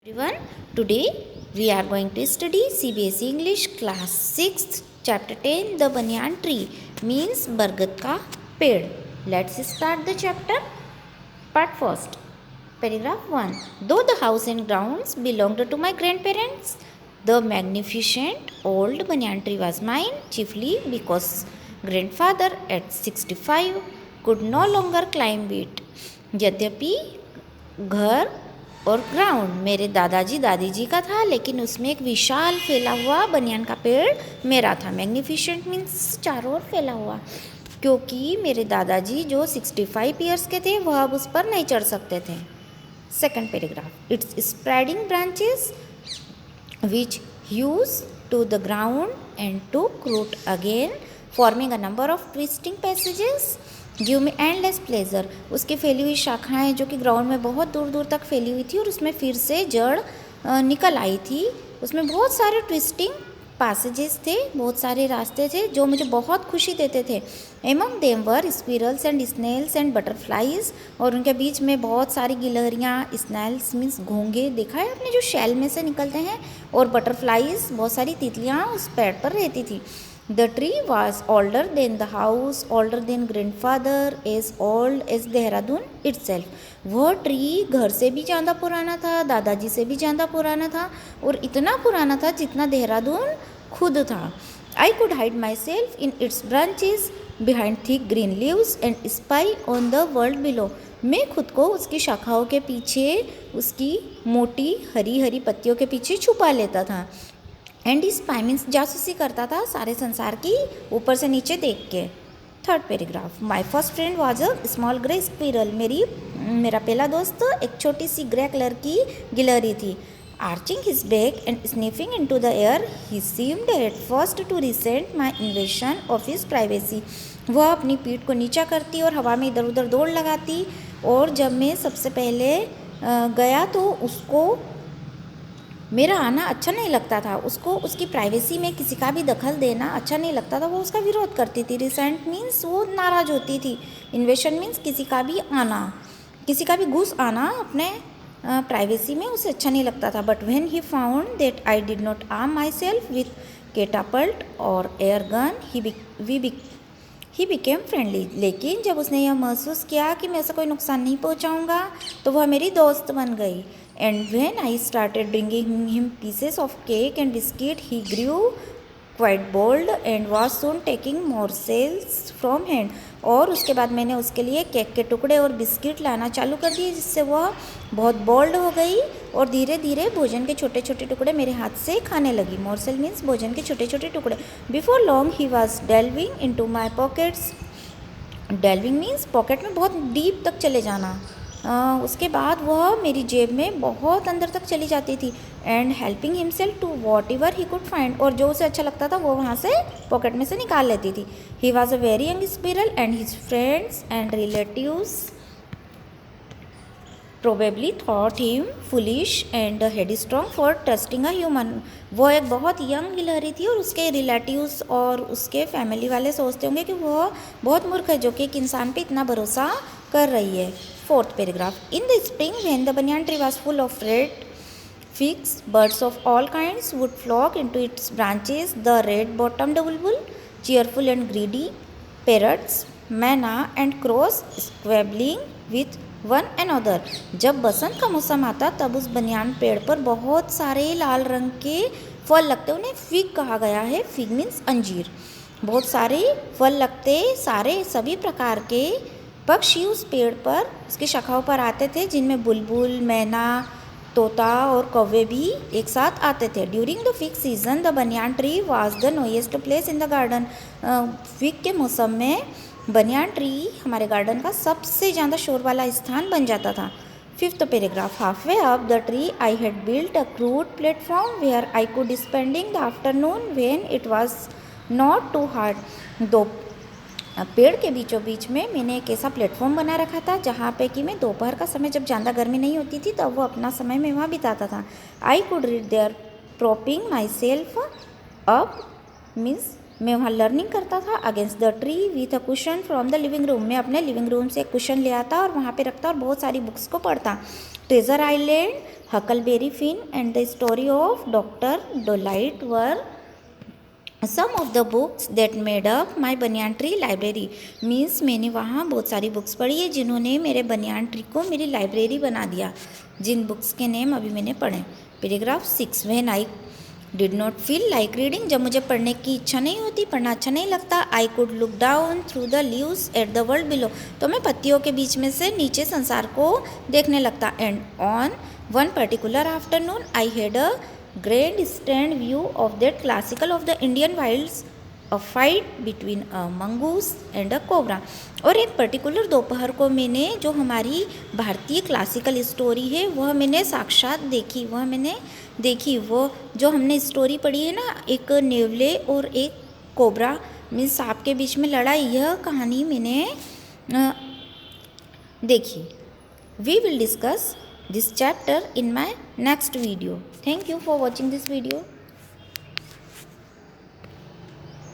Everyone, today we are going to study CBSE English class 6th chapter 10 The Banyan Tree means बरगद का पेड़. Let's start the chapter. Part first. Paragraph 1. Though the house and grounds belonged to my grandparents, the magnificent old banyan tree was mine, chiefly because grandfather at 65 could no longer climb it. यद्यपि घर और ground मेरे दादाजी दादी जी का था, लेकिन उसमें एक विशाल फैला हुआ बनियान का पेड़ मेरा था. मैग्निफिशेंट मीन्स चारों ओर फैला हुआ, क्योंकि मेरे दादाजी जो 65 ईयर्स के थे वह अब उस पर नहीं चढ़ सकते थे. Second paragraph. Its spreading branches which huge to the ground and to root again forming a number of twisting passages give me endless pleasure. उसकी फैली हुई शाखाएं जो कि ग्राउंड में बहुत दूर दूर तक फैली हुई थी और उसमें फिर से जड़ निकल आई थी. उसमें बहुत सारे ट्विस्टिंग पैसेजेस थे, बहुत सारे रास्ते थे जो मुझे बहुत खुशी देते थे. Among them were squirrels and snails and butterflies, और उनके बीच में बहुत सारी गिलहरियाँ. स्नेल्स मीन्स घोंगे, देखा है आपने जो शैल में से निकलते हैं, और बटरफ्लाइज बहुत सारी तितलियाँ उस पेड़ पर रहती थी. The tree was older than the house, older than grandfather, as old as Dehradun itself. वह ट्री घर से भी ज़्यादा पुराना था, दादाजी से भी ज़्यादा पुराना था, और इतना पुराना था जितना देहरादून खुद था. I could hide myself in its branches behind thick green leaves and spy on the world below. मैं खुद को उसकी शाखाओं के पीछे, उसकी मोटी हरी हरी पत्तियों के पीछे छुपा लेता था. एंड इस स्पाई मीन्स जासूसी करता था सारे संसार की, ऊपर से नीचे देख के. Third paragraph. My first friend was a small grey squirrel. मेरा पहला दोस्त एक छोटी सी ग्रे कलर की गिलहरी थी. Arching his back and sniffing into the air he seemed at first to resent my invasion of his privacy. वह अपनी पीठ को नीचा करती और हवा में इधर उधर दौड़ लगाती, और जब मैं सबसे पहले गया तो उसको मेरा आना अच्छा नहीं लगता था. उसको उसकी प्राइवेसी में किसी का भी दखल देना अच्छा नहीं लगता था. वो उसका विरोध करती थी. रिसेंट मीन्स वो नाराज़ होती थी. इन्वेशन मीन्स किसी का भी आना, किसी का भी घुस आना अपने प्राइवेसी में उसे अच्छा नहीं लगता था. But when he found that I did not arm myself with catapult और air gun he became friendly. लेकिन जब उसने यह महसूस किया कि मैं उसे कोई नुकसान नहीं पहुंचाऊंगा, तो वह मेरी दोस्त बन गई. And when I started bringing him pieces of cake and biscuit, he grew quite bold and was soon taking morsels from hand. और उसके बाद मैंने उसके लिए केक के टुकड़े और बिस्किट लाना चालू कर दिए, जिससे वह बहुत बोल्ड हो गई और धीरे धीरे भोजन के छोटे छोटे टुकड़े मेरे हाथ से खाने लगी. मोर्सेल मीन्स भोजन के छोटे छोटे टुकड़े. Before long he was delving into my pockets. Delving means pocket में बहुत डीप तक चले जाना. उसके बाद वह मेरी जेब में बहुत अंदर तक चली जाती थी. And helping himself to whatever he could find, और जो उसे अच्छा लगता था वो वहाँ से पॉकेट में से निकाल लेती थी. He was a very young squirrel and his friends and relatives probably thought him foolish and headstrong for trusting a human. वो एक बहुत यंग गिलहरी थी, और उसके रिलेटिव्स और उसके फैमिली वाले सोचते होंगे कि वह बहुत मूर्ख है जो कि एक इंसान पे इतना भरोसा कर रही है. Fourth paragraph. In the spring when the banyan tree was full of red figs, birds of all kinds would flock into its branches. The red-bottomed bulbul, cheerful and greedy, parrots, manna and crows squabbling with one another. जब बसंत का मौसम आता तब उस बनियान पेड़ पर बहुत सारे लाल रंग के फल लगते. उन्हें फिग कहा गया है. फिग मीन्स अंजीर. बहुत सारे फल लगते, सारे सभी प्रकार के पक्षी उस पेड़ पर, उसकी शाखाओं पर आते थे, जिनमें बुलबुल, मैना, तोता और कौवे भी एक साथ आते थे. During the fig season the banyan tree was the knowest place in the garden. Fig के मौसम में बनियान ट्री हमारे गार्डन का सबसे ज़्यादा शोर वाला स्थान बन जाता था. Fifth paragraph. Halfway up the tree I had built a crude platform where I could spending the afternoon when it was not too hard. दो पेड़ के बीचों बीच में मैंने एक ऐसा प्लेटफॉर्म बना रखा था जहाँ पे कि मैं दोपहर का समय, जब ज़्यादा गर्मी नहीं होती थी, तब वो अपना समय मैं वहाँ बिताता था. I could read there propping myself up means मैं वहाँ लर्निंग करता था against the tree with a cushion from the living room. मैं अपने लिविंग रूम से एक कुशन ले आता और वहाँ पे रखता और बहुत सारी बुक्स को पढ़ता। Treasure Island, Huckleberry Finn and the story of Doctor Dolittle were some of the books that made up my banyan tree library. Means मैंने वहाँ बहुत सारी बुक्स पढ़ी है जिन्होंने मेरे बनियान ट्री को मेरी लाइब्रेरी बना दिया, जिन बुक्स के नेम अभी मैंने पढ़े। Paragraph 6, when I did not feel like reading, जब मुझे पढ़ने की इच्छा नहीं होती, पढ़ना अच्छा नहीं लगता। I could look down through the leaves at the world below, तो मैं पत्तियों के बीच में से नीचे संसार को देखने लगता। And on one particular afternoon I had a grand stand view of that classical of the Indian Wilde's, a fight between a mongoose and a cobra. और एक पर्टिकुलर दोपहर को मैंने जो हमारी भारतीय क्लासिकल स्टोरी है वह मैंने साक्षात देखी, वो जो हमने स्टोरी पढ़ी है ना, एक नेवले और एक कोबरा मीन्स सांप के बीच में लड़ाई, यह कहानी मैंने देखी। We will discuss this chapter in my next video. Thank you for watching this video.